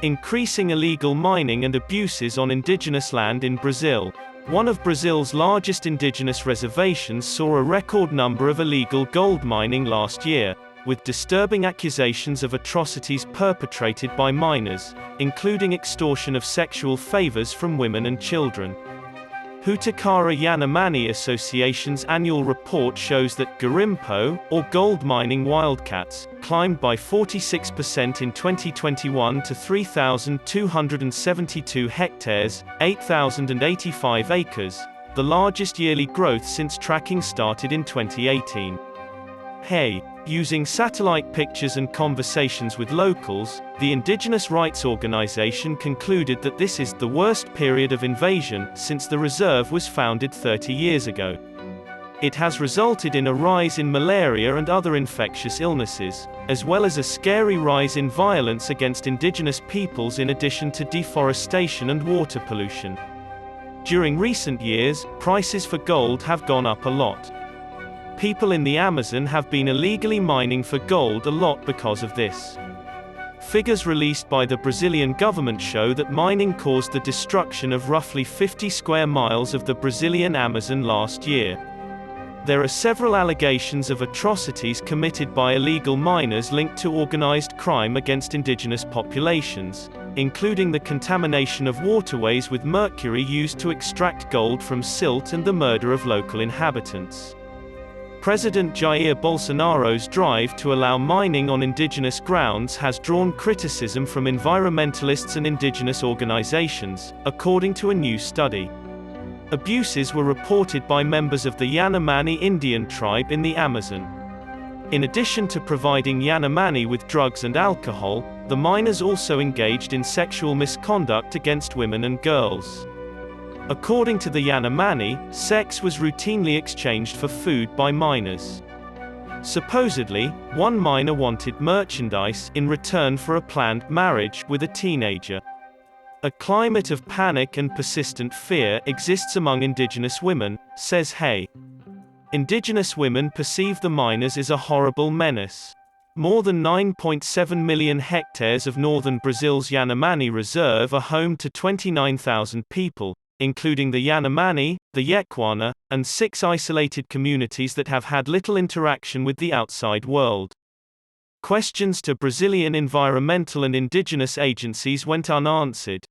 Increasing illegal mining and abuses on indigenous land in Brazil. One of Brazil's largest indigenous reservations saw a record number of illegal gold mining last year, with disturbing accusations of atrocities perpetrated by miners, including extortion of sexual favors from women and children. Hutukara Yanomami Association's annual report shows that garimpo, or gold mining wildcats, climbed by 46% in 2021 to 3,272 hectares, 8,085 acres, the largest yearly growth since tracking started in 2018. Hey. Using satellite pictures and conversations with locals, the indigenous rights organization concluded that this is the worst period of invasion since the reserve was founded 30 years ago. It has resulted in a rise in malaria and other infectious illnesses, as well as a scary rise in violence against indigenous peoples in addition to deforestation and water pollution. During recent years, prices for gold have gone up a lot. People in the Amazon have been illegally mining for gold a lot because of this. Figures released by the Brazilian government show that mining caused the destruction of roughly 50 square miles of the Brazilian Amazon last year. There are several allegations of atrocities committed by illegal miners linked to organized crime against indigenous populations, including the contamination of waterways with mercury used to extract gold from silt and the murder of local inhabitants. President Jair Bolsonaro's drive to allow mining on indigenous grounds has drawn criticism from environmentalists and indigenous organizations, according to a new study. Abuses were reported by members of the Yanomami Indian tribe in the Amazon. In addition to providing Yanomami with drugs and alcohol, the miners also engaged in sexual misconduct against women and girls. According to the Yanomami, sex was routinely exchanged for food by miners. Supposedly, one miner wanted merchandise in return for a planned marriage with a teenager. A climate of panic and persistent fear exists among indigenous women, says Hay. Indigenous women perceive the miners as a horrible menace. More than 9.7 million hectares of northern Brazil's Yanomami Reserve are home to 29,000 people, including the Yanomami, the Yekwana, and 6 isolated communities that have had little interaction with the outside world. Questions to Brazilian environmental and indigenous agencies went unanswered.